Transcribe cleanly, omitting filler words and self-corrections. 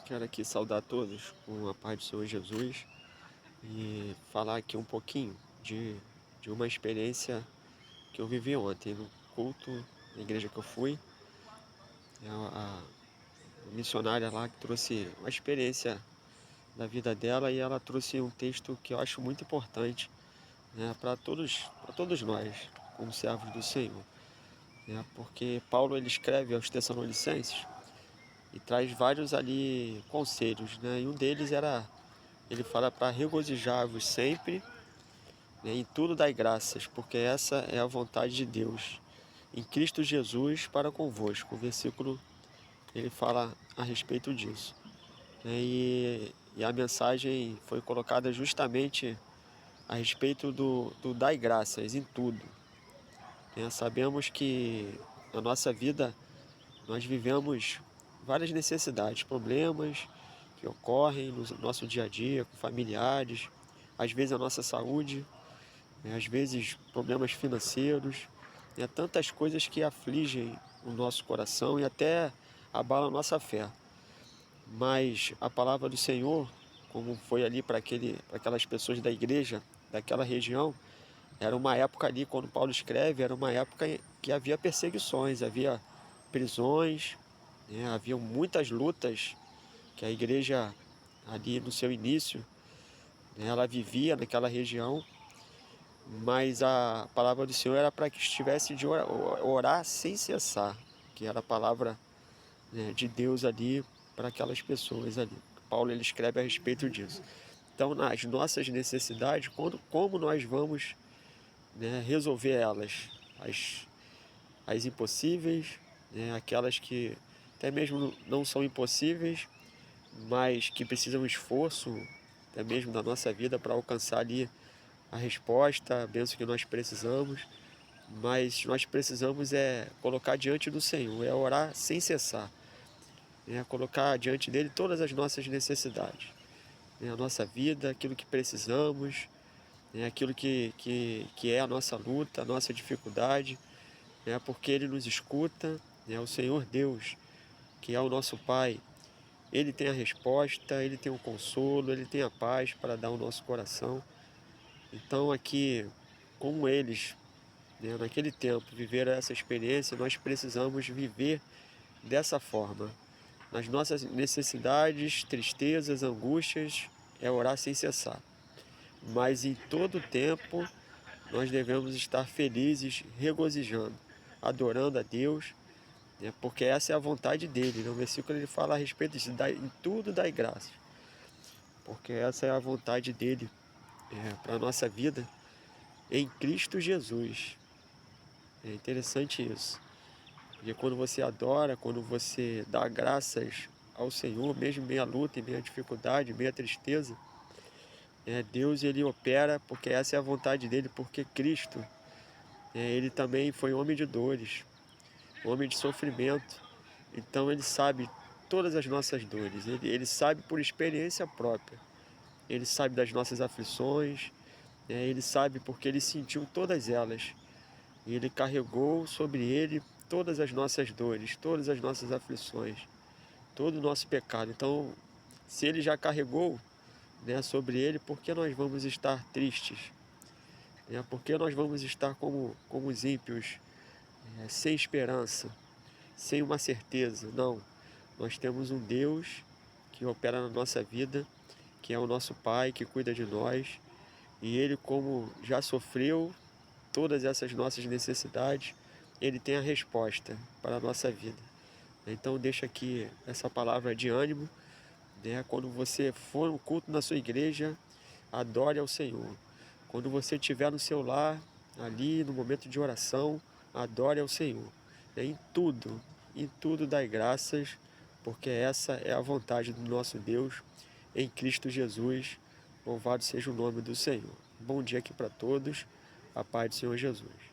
Quero aqui saudar todos com a paz do Senhor Jesus e falar aqui um pouquinho de uma experiência que eu vivi ontem no culto na igreja que eu fui. A missionária lá que trouxe uma experiência da vida dela e ela trouxe um texto que eu acho muito importante, né, para todos nós, como servos do Senhor. Né, porque Paulo ele escreve aos Tessalonicenses e traz vários ali conselhos, né, e um deles era. Ele fala para regozijar-vos sempre, né, em tudo dai graças, porque essa é a vontade de Deus, em Cristo Jesus para convosco. O versículo ele fala a respeito disso. Né, e a mensagem foi colocada justamente a respeito do dai graças em tudo. Né, sabemos que na nossa vida nós vivemos várias necessidades, problemas que ocorrem no nosso dia a dia, com familiares, às vezes a nossa saúde, né, às vezes problemas financeiros, né, tantas coisas que afligem o nosso coração e até abalam a nossa fé. Mas a palavra do Senhor, como foi ali para aquelas pessoas da igreja, daquela região, era uma época ali, quando Paulo escreve, era uma época que havia perseguições, havia prisões, né, havia muitas lutas que a igreja ali no seu início, né, ela vivia naquela região, mas a palavra do Senhor era para que estivesse de orar sem cessar, que era a palavra, né, de Deus ali para aquelas pessoas ali. Paulo ele escreve a respeito disso. Então, nas nossas necessidades, como nós vamos, né, resolver elas, as impossíveis, né, aquelas que até mesmo não são impossíveis, mas que precisam de esforço, até mesmo da nossa vida, para alcançar ali a resposta, a bênção que nós precisamos. Mas nós precisamos colocar diante do Senhor, orar sem cessar, né, colocar diante dele todas as nossas necessidades, né, a nossa vida, aquilo que precisamos, né, aquilo que é a nossa luta, a nossa dificuldade, né, porque ele nos escuta, né, o Senhor Deus, que é o nosso Pai. Ele tem a resposta, ele tem o consolo, ele tem a paz para dar ao nosso coração. Então aqui, como eles, né, naquele tempo, viveram essa experiência, nós precisamos viver dessa forma. Nas nossas necessidades, tristezas, angústias, é orar sem cessar. Mas em todo tempo, nós devemos estar felizes, regozijando, adorando a Deus, né, porque essa é a vontade dele. No versículo ele fala a respeito disso, em tudo dai graças, porque essa é a vontade dele, para a nossa vida em Cristo Jesus. É interessante isso, porque quando você adora, quando você dá graças ao Senhor, mesmo em meia luta, em meia dificuldade, em meia tristeza, Deus ele opera porque essa é a vontade dele, porque Cristo, ele também foi homem de dores, homem de sofrimento, então ele sabe todas as nossas dores, ele sabe por experiência própria, ele sabe das nossas aflições, ele sabe porque ele sentiu todas elas, e ele carregou sobre ele todas as nossas dores, todas as nossas aflições, todo o nosso pecado. Então, se ele já carregou, né, sobre ele, por que nós vamos estar tristes? Por que nós vamos estar como os ímpios, sem esperança, sem uma certeza? Não, nós temos um Deus que opera na nossa vida, que é o nosso Pai, que cuida de nós, e Ele, como já sofreu todas essas nossas necessidades, Ele tem a resposta para a nossa vida. Então deixa aqui essa palavra de ânimo, né? Quando você for no culto na sua igreja, adore ao Senhor. Quando você estiver no seu lar, ali no momento de oração, adore ao Senhor. Em tudo dai graças, porque essa é a vontade do nosso Deus em Cristo Jesus. Louvado seja o nome do Senhor. Bom dia aqui para todos. A paz do Senhor Jesus.